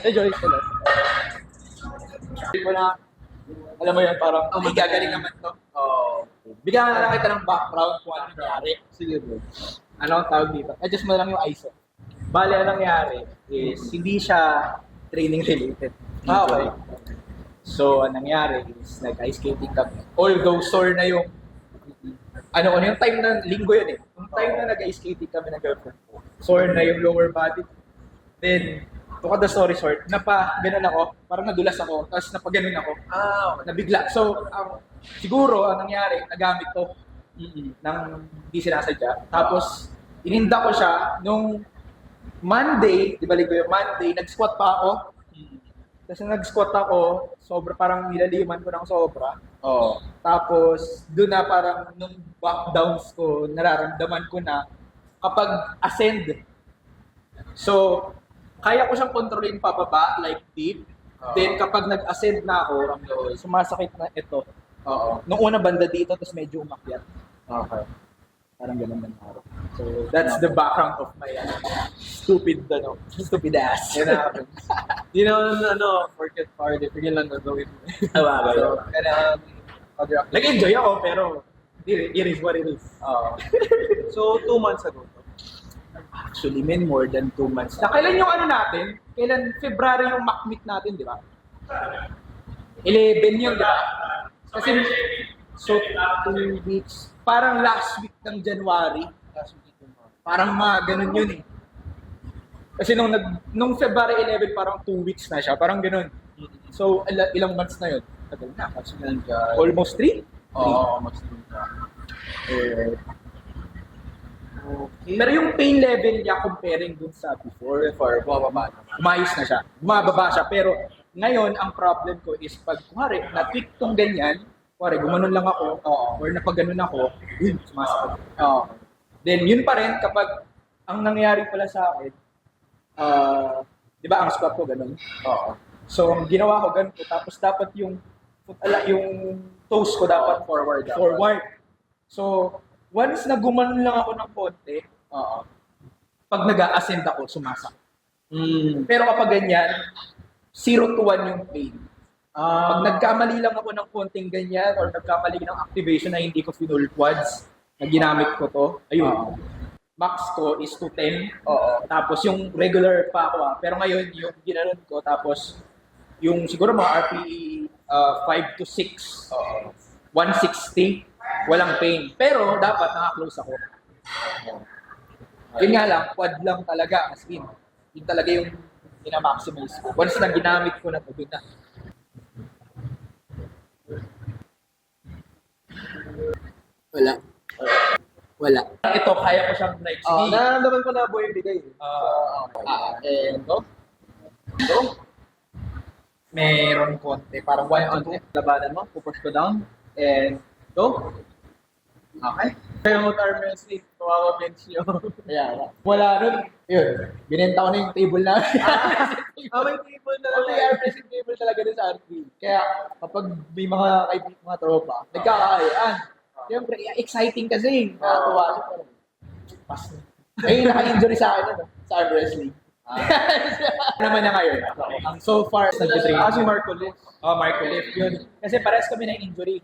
Joyce ko lang. Hindi ko na, alam mo yun, parang, ay, gagaling naman to. Bigyan na lang kita ng background kung ano nangyari. Sige bro. Ano ang tawag dito? Adjust mo lang yung ISO. Bale, ang nangyari is, hindi siya training related. Okay. So, ang nangyari is, nag-ice skating kami. Although, sore na yung, yung time na, linggo yun eh. Yung time na nag-ice skating kami ng girlfriend ko, sore na yung lower body. Then, to cut the story short, ganun ako, parang nadulas ako, tapos napaganon ako, Okay. nabigla. So, siguro, ang nangyari, nagamit to nang hindi sinasadya. Tapos, ininda ko siya nung Monday, di ba ligo yung Monday, nag-squat pa ako. Tapos nung nag-squat ako, parang nilaliman ko ng sobra. Oo. Tapos, doon na parang nung back downs ko, nararamdaman ko na kapag ascend. So, kaya ko siyang kontrolin pababa, like deep. Then kapag nag-ascend na ako, sumasakit na ito. Oo. Nung una banda dito, tapos medyo umakyat. Okay. Parang ganun nangyari. So, that's the background of my stupid ass. Yan na happens. Di naman forget party. Tingin lang gagawin mo. Tama ba So, yun? kailangan pag-react. Nag-enjoy ako, pero it is what it is. So, 2 months ago to. Actually, more than 2 months. Kailan yung natin? Kailan February yung MAC meet natin, di ba? 11 yun, di ba? Kasi, so, 2 weeks. Parang last week ng January. Parang ganun yun eh. Kasi nung February 11, parang 2 weeks na siya. Parang ganun. So, ilang months na yun? Tagal na. Almost 3? Oo, almost 3 ka. Okay. Pero yung pain level niya comparing dun sa before, Bumababa na. umayos na siya. Bumababa siya. Pero ngayon, ang problem ko is pag, kumari, na-tweak tong ganyan, kumari, gumanon lang ako, or napaganon ako, yun, sumasakit. Then, yun pa rin, kapag ang nangyayari pala sa akin, di ba, ang squat ko ganun? So, ang ginawa ko ganun, tapos dapat yung toes ko dapat forward. So, once na gumanon lang ako ng konti, pag nag-a-ascend ako, sumasakit. Pero kapag ganyan, 0 to 1 yung pain. Pag nagkamali lang ako ng konting ganyan or nagkamali ng activation na hindi ko finul quads na ginamit ko to, ayun. Max ko is to 10. Tapos yung regular pa ako pero ngayon yung ginanon ko tapos yung siguro mga RPE 5 to 6, 160, walang pain. Pero dapat naka-close ako. Yun nga lang, quad lang talaga as in. Yun talaga yung ina-maximize ko. Once na ginamit ko na ito, doon na. Wala. Ito, kaya ko siyang like, Nararamdaman ko na buhay bigay. and ito. Meron konti. Parang 1 on 2. Labanan mo, pupush ko down. And ito. Okay. Kaya mo arm wrestling, bench nyo. Wala rin. Yun. Binenta ko na yung table na. May table na lang. May pressing table talaga din sa RP. Kaya kapag may mga tropa, nagkakaayaan. Siyempre, exciting kasi. Nakatuwa siya. Pas na. Ay, naka-injury sa akin sa arm wrestling. Ano naman na ngayon? Ang so far, nag-train. Si Marco Liz. Marco Lift yun. Kasi parehas kami na injury.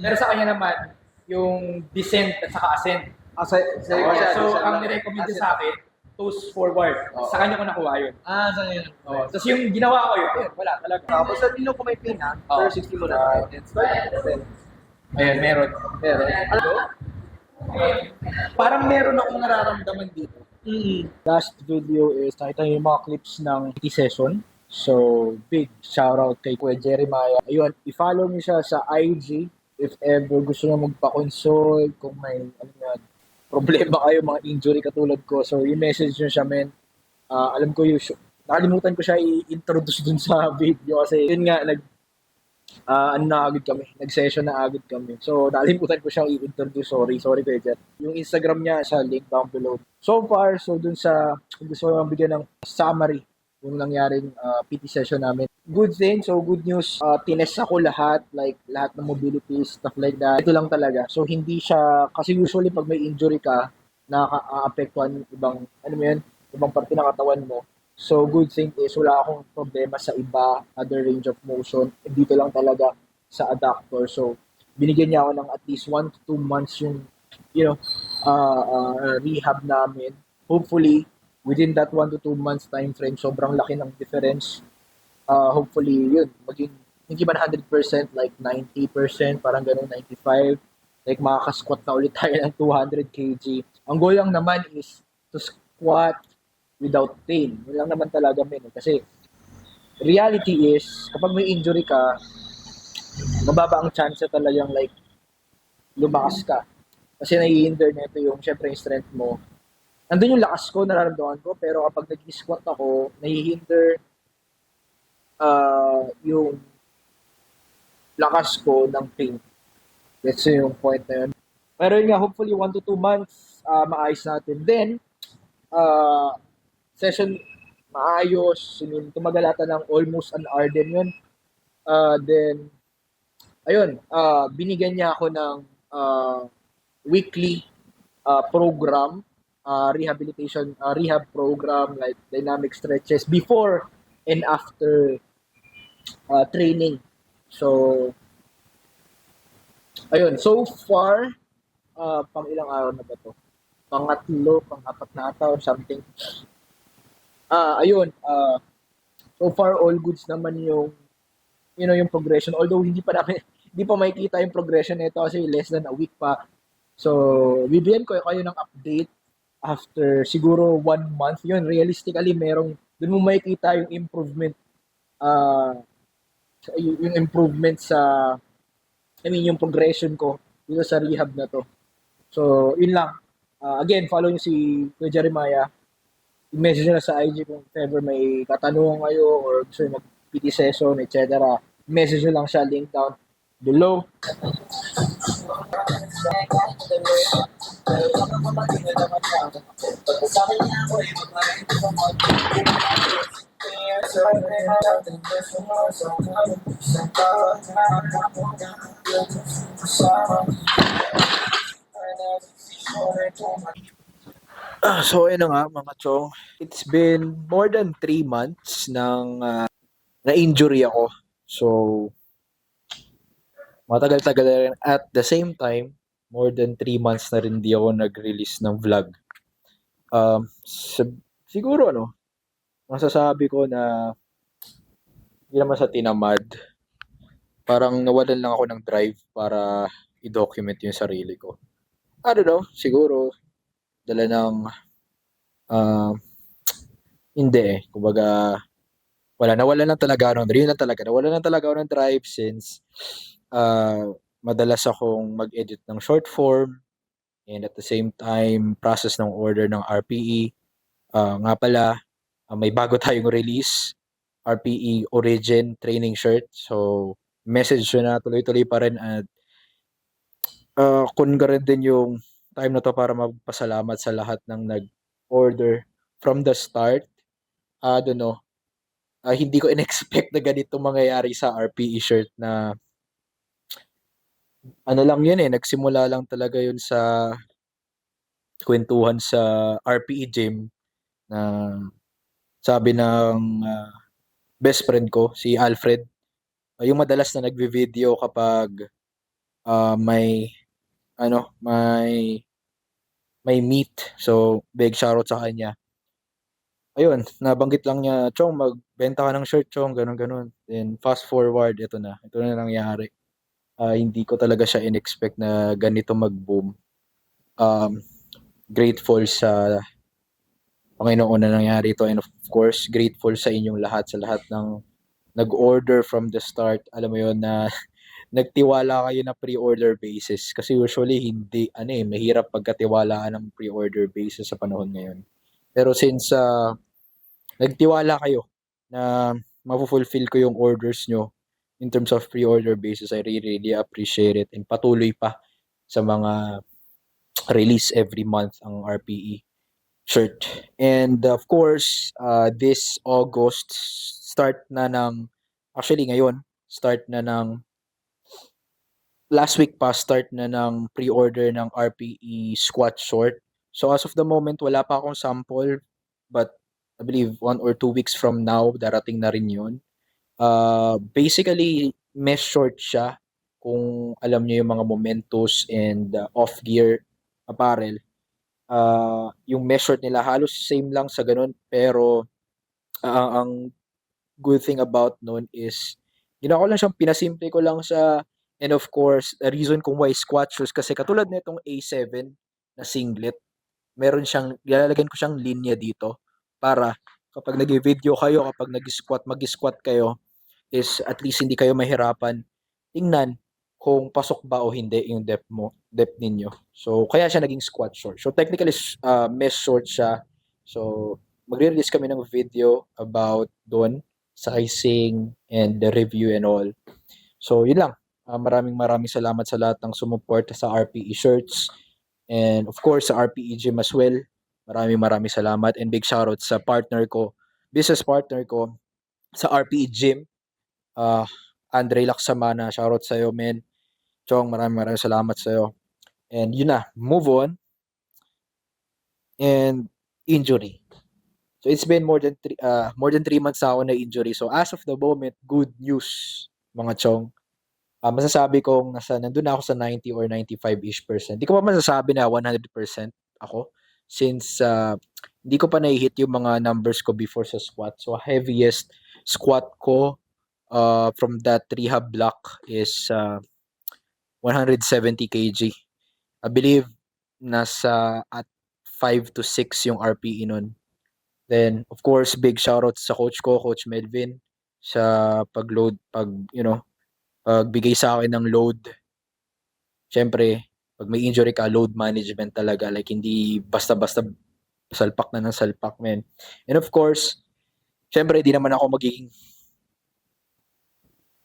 Pero sa kanya naman, yung descent at saka ascent. So, ang nirecommend niya sa akin, toes forward. Sa kanya ko nakuha yun. Sa yun. Tapos yung ginawa ko yun, wala talaga. Tapos sabi nyo kung may pin ha, 60 mo na. Ayun, meron. Parang meron akong nararamdaman dito. Last video is nakita niyo yung mga clips ng PT session. So, big shoutout kay Kuya Jeremiah. Ayun, i-follow niyo siya sa IG if ever gusto niyo magpa-consult, kung may problema kayo, mga injury katulad ko. So, i-message niyo siya, men. Alam ko nakalimutan ko siya i-introduce dun sa video kasi yun nga, nag-session na agad kami. So, nakalimutan ko siyang i-introduce. Sorry Kuya Jer. Yung Instagram niya, sa link down below. So far, dun sa, kung gusto mo bigyan ng summary yung nangyaring PT session namin. Good thing, so good news. Tinest ako lahat ng mobilities, stuff like that. Ito lang talaga. So, hindi siya, kasi usually pag may injury ka, nakaka-apektuhan ibang parte ng katawan mo. So good thing is wala akong problema sa iba, other range of motion. Dito lang talaga sa adductor. So binigyan niya ako ng at least 1 to 2 months yung you know rehab namin. Hopefully within that 1 to 2 months time frame, sobrang laki ng difference. Hopefully yun, maging hindi man 100%, like 90%, parang ganun, 95. Like makaka-squat na ulit tayo ng 200 kg. Ang goal lang naman is to squat without pain. Yun lang naman talaga Kasi reality is, kapag may injury ka, mababa ang chance talagang like lumakas ka. Kasi nai-hinder na ito yung, syempre, yung strength mo. Nandun yung lakas ko, nararamdaman ko, pero kapag nag-squat ako, nai-hinder yung lakas ko ng pain. That's yung point na yun. Pero yun nga, hopefully 1 to 2 months, maayos natin. Then, session maayos. I mean, tumagal ata ng almost an hour din yun. Then, ayun, binigyan niya ako ng weekly program, rehab program, like dynamic stretches before and after training. So, ayun, so far, pang ilang araw na ba to? Pangatlo, pang-apat na ata or something. Ayun, so far all goods naman yung yung progression. Although hindi pa makikita yung progression nito kasi less than a week pa. So, bibigyan ko kayo ng update after siguro 1 month. Yun, realistically, doon mo makikita yung improvement. Yung improvement yung progression ko dito sa rehab na to. So, yun lang. Again, follow nyo si Kuya Jeremiah. I-message nyo na sa IG kung if ever may katanungan kayo or gusto nyo mag-PT session, etc. Message nyo lang siya, link down below. So, ayun na nga mga chong. It's been more than 3 months na-injury ako. So, matagal-tagal na rin. At the same time, more than 3 months na rin di ako nag-release ng vlog. Siguro masasabi ko na hindi naman sa tinamad. Parang nawalan lang ako ng drive para i-document yung sarili ko. I don't know, siguro dala ng hindi kumbaga nawalan lang talaga nawalan lang talaga ako ng drive since madalas akong mag-edit ng short form and at the same time process ng order ng RPE. Nga pala, may bago tayong release, RPE Origin training shirt. So message na tuloy-tuloy pa rin at kun rin din yung time na to para magpasalamat sa lahat ng nag-order from the start. I don't know. Hindi ko in-expect na ganito mangyayari sa RPE shirt na lang yun nagsimula lang talaga yun sa kwentuhan sa RPE gym na sabi ng best friend ko, si Alfred, yung madalas na nagvi-video kapag may meet. So, big shoutout sa kanya. Ayun, nabanggit lang niya, Chong, magbenta ka ng shirt, Chong, ganun. Then, fast forward, ito na nangyari. Hindi ko talaga siya in-expect na ganito mag-boom. Grateful sa Panginoon na nangyari ito, and of course, grateful sa inyong lahat, sa lahat ng nag-order from the start. Alam mo yun na nagtiwala kayo na pre-order basis. Kasi usually, hindi, mahirap pagkatiwalaan ng pre-order basis sa panahon ngayon. Pero since nagtiwala kayo na mapufulfill ko yung orders nyo in terms of pre-order basis, I really, really appreciate it. And patuloy pa sa mga release every month ang RPE shirt. And of course, this August, last week pa, start na ng pre-order ng RPE squat short. So as of the moment, wala pa akong sample, but I believe 1 or 2 weeks from now, darating na rin yun. Basically, mesh short siya. Kung alam niyo yung mga Momentos and off-gear apparel, yung mesh short nila halos same lang sa ganun. Pero ang good thing about nun is, ginawa ko lang siyang, pinasimple ko lang siya. And of course, the reason kung why squat shoes, kasi katulad nitong A7 na singlet, meron siyang, lalagyan ko siyang linya dito para kapag nag-video kayo, kapag nag-squat, mag-squat kayo, is at least hindi kayo mahirapan tingnan kung pasok ba o hindi yung depth ninyo. So, kaya siya naging squat short. So, technically, mesh short siya. So, magre-release kami ng video about doon, sizing and the review and all. So, yun lang. Maraming salamat sa lahat ng sumuporta sa RPE shirts. And of course, sa RPE gym as well. Maraming salamat. And big shoutout sa partner ko, business partner ko sa RPE gym. Andre Laksamana, shoutout sa'yo, men. Chong, maraming salamat sa'yo. And yun na, move on. And injury. So it's been more than 3 months na ako na injury. So as of the moment, good news, mga chong. Masasabi kong nandun na ako sa 90 or 95-ish%. Hindi ko pa masasabi na 100% ako since hindi ko pa na-hit yung mga numbers ko before sa squat. So heaviest squat ko from that rehab block is 170 kg. I believe nasa at 5 to 6 yung RPE nun. Then, of course, big shoutout sa coach ko, Coach Melvin, sa pagbigay sa akin ng load. Siyempre, pag may injury ka, load management talaga. Like, hindi basta-basta salpak na ng salpak, man. And of course, siyempre, di naman ako magiging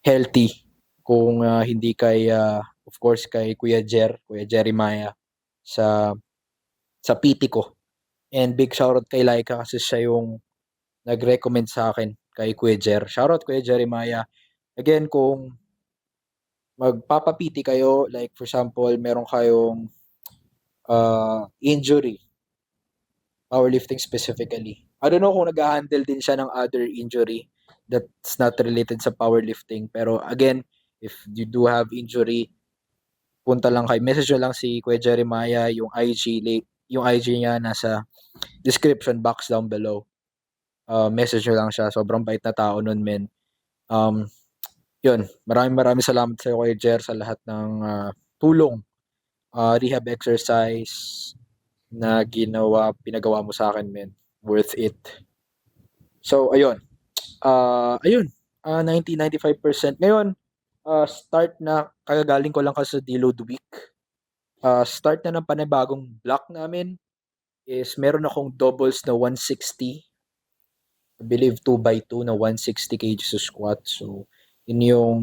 healthy kung hindi kay, of course, kay Kuya Jeremiah sa PT ko. And big shoutout kay Laika kasi siya yung nag-recommend sa akin kay Kuya Jer. Shoutout Kuya Jeremiah. Again, kung magpapapiti kayo, like for example, meron kayong injury, powerlifting specifically. I don't know kung nag-handle din siya ng other injury that's not related sa powerlifting. Pero again, if you do have injury, punta lang kayo. Message nyo lang si Kuya Jeremiah, yung IG niya nasa description box down below. Message nyo lang siya. Sobrang bait na tao nun, men. Yun. Maraming salamat sa iyo, Kuya Jer, sa lahat ng tulong, rehab exercise na pinagawa mo sa akin, men. Worth it. So, ayun. 90-95%. Ngayon, start na, kagagaling ko lang kasi sa deload week. Start na ng panibagong block namin is meron akong doubles na 160. I believe 2x2 na 160 kg sa squat. So, yun yung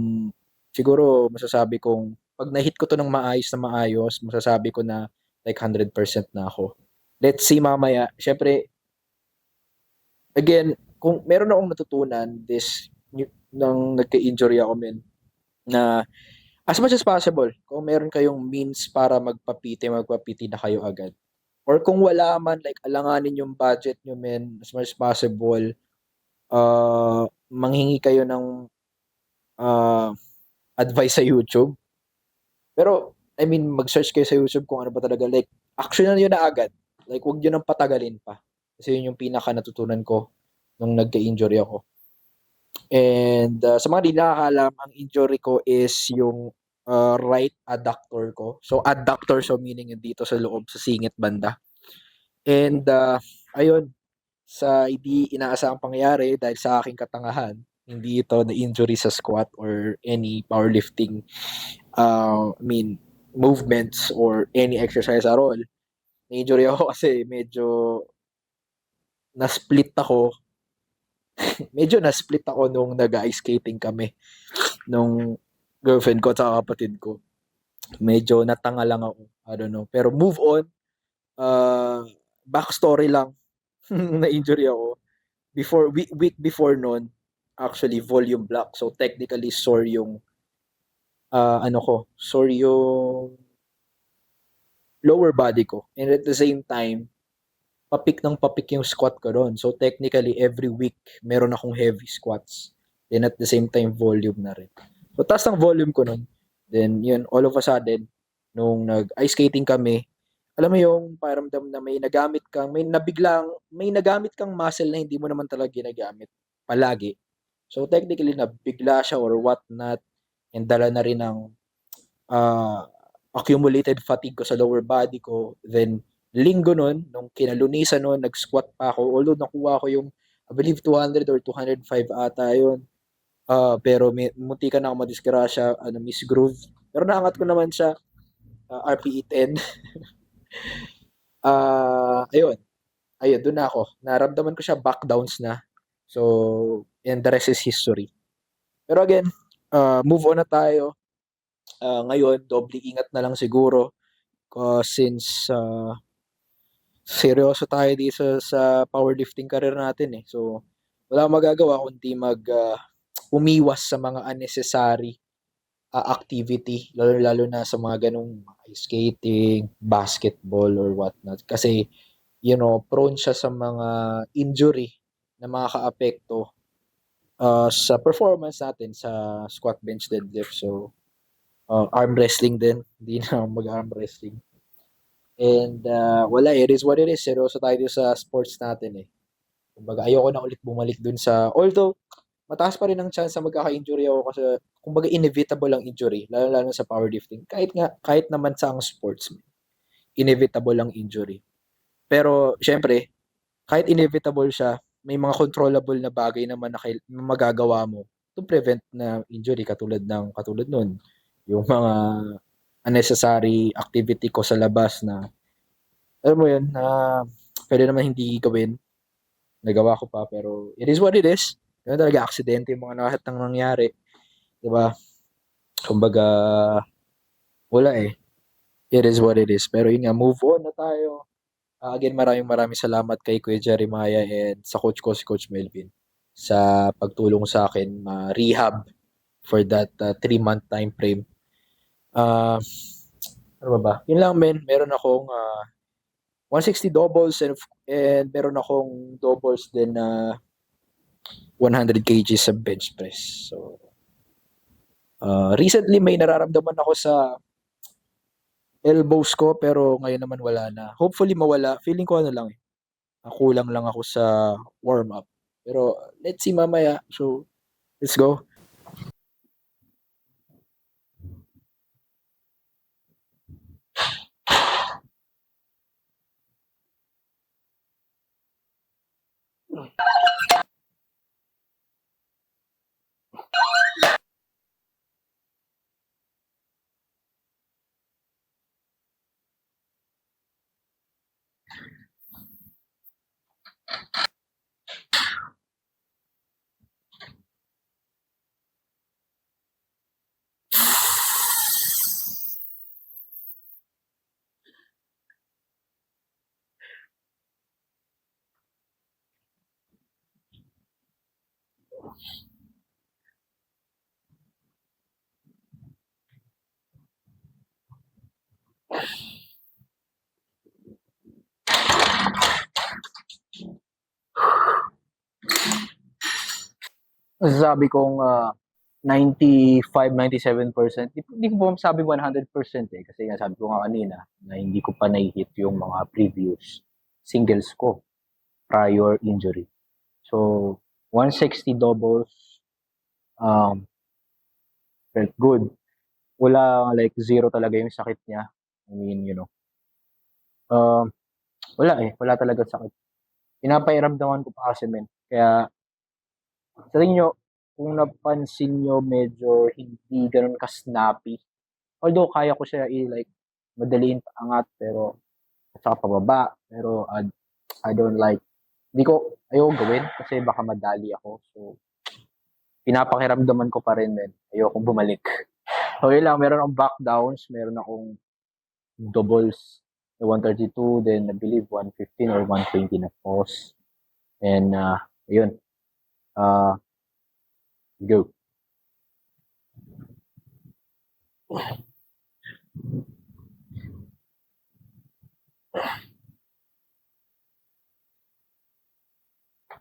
siguro masasabi kong pag na-hit ko to ng maayos, masasabi ko na like 100% na ako. Let's see mamaya. Syempre, again, kung meron akong natutunan nang nagka-injury ako, men, na as much as possible, kung meron kayong means para magpapiti na kayo agad. Or kung wala man, like alanganin yung budget nyo, men, as much as possible, manghingi kayo ng advice sa YouTube. Pero, I mean, mag-search kayo sa YouTube kung ano ba talaga. Like, action na yun na agad. Like, huwag nyo nang patagalin pa. Kasi yun yung pinaka natutunan ko nung nagka-injury ako. And sa mga di nakakalam, ang injury ko is yung right adductor ko. So, adductor, so meaning dito sa loob, sa singit banda. And, ayun, sa hindi inaasahang pangyayari dahil sa aking katangahan, hindi ito na injury sa squat or any powerlifting, movements or any exercise at all. Na-injury ako kasi medyo na-split ako nung nag-ice skating kami nung girlfriend ko at kapatid ko. Medyo natanga lang ako. I don't know. Pero move on. Backstory lang. Na-injury ako. Week before noon, actually volume block. So technically sore yung sore yung lower body ko. And at the same time, papik ng papik yung squat ko doon. So technically, every week, meron akong heavy squats. Then at the same time, volume na rin. So taas ng volume ko nun. Then yun, all of a sudden, nung nag-ice skating kami, alam mo yung paramdam na may nagamit kang, may nagamit kang muscle na hindi mo naman talaga ginagamit palagi. So technically, nabigla siya or what not, and dala na rin ng ah, accumulated fatigue ko sa lower body ko. Then, linggo nun, nung kinalunisan nun, nag-squat pa ako. Although nakuha ko yung, I believe 200 or 205 ata yun. Pero munti ka na ako madisgrasya, miss groove. Pero naangat ko naman siya, RPE 10. Ayun, ayun, doon na ako. Naramdaman ko siya back downs na. So, and the rest is history. Pero again, move on na tayo. Ngayon, doble ingat na lang siguro. Since seryoso tayo dito sa powerlifting career natin eh. So, wala akong magagawa kundi umiwas sa mga unnecessary activity, lalo na sa mga ganong ice skating, basketball, or whatnot. Kasi, prone siya sa mga injury na makakaapekto sa performance natin sa squat, bench, deadlift. So, arm wrestling din. Hindi na ako mag-arm wrestling. And wala, it is what it is. Seryoso tayo dito sa sports natin eh. Kumbaga, ayoko na ulit bumalik dun although, mataas pa rin ang chance na magkaka-injury ako kasi, kumbaga, inevitable ang injury, lalo sa powerlifting. Kahit naman sa ang sports, inevitable ang injury. Pero, syempre, kahit inevitable siya, may mga controllable na bagay naman na magagawa mo to prevent na injury katulad nun. Yung mga unnecessary activity ko sa labas na, alam mo yun, na pwede naman hindi gawin. Nagawa ko pa, pero it is what it is. Ganun talaga, aksidente yung mga lahat ng nangyari. Diba? Kumbaga, wala eh. It is what it is. Pero yun nga, move on na tayo. Again, maraming salamat kay Kuya Jeremiah and sa coach ko, si Coach Melvin, sa pagtulong sa akin rehab for that 3-month time frame. Ano ba? Yun lang, men. Meron akong 160 doubles and meron akong doubles din na 100 kgs sa bench press. So, recently may nararamdaman ako sa elbows ko pero ngayon naman wala na. Hopefully mawala. Feeling ko lang eh. Kulang lang ako sa warm up. Pero let's see mamaya. So, let's go. Sabi kong 95-97%. Hindi ko pa masabi 100% eh. Kasi nga sabi ko nga kanina na hindi ko pa na-hit yung mga previous singles ko prior injury. So, 160 doubles felt good. Wala, like zero talaga yung sakit niya. I mean, wala eh. Wala talaga sakit. Pinapairamdaman ko pa kasi, men. Kaya, sa tingin nyo, kung napansin nyo, medyo hindi ganun ka-snappy. Although, kaya ko siya like, madaliin paangat, pero, at saka pababa. Pero, I don't like, ayoko gawin kasi baka madali ako. So, pinapakiramdaman ko pa rin, men. Ayokong bumalik. So, yun lang. Meron akong back downs. Meron akong doubles na 132, then I believe 115 or 120 na pause. And, yun. Go.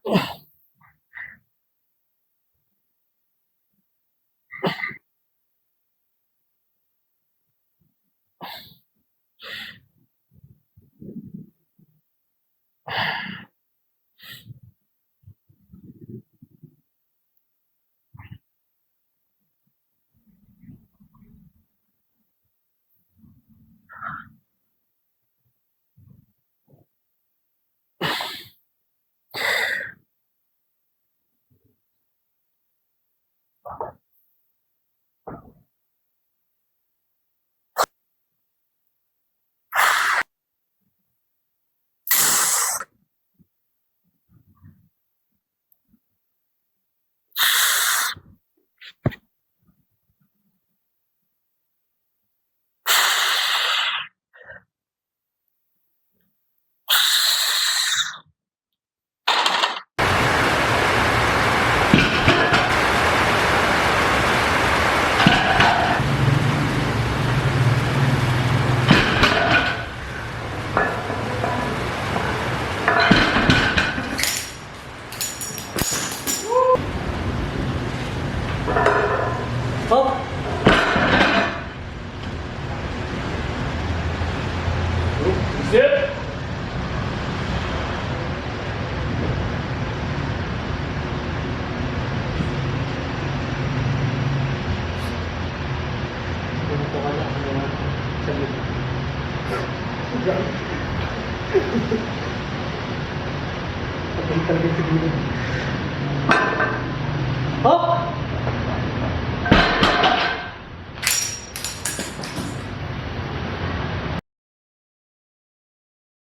Oh! Zip! Pumunta ka na sa likod. Pagkali talaga siguro.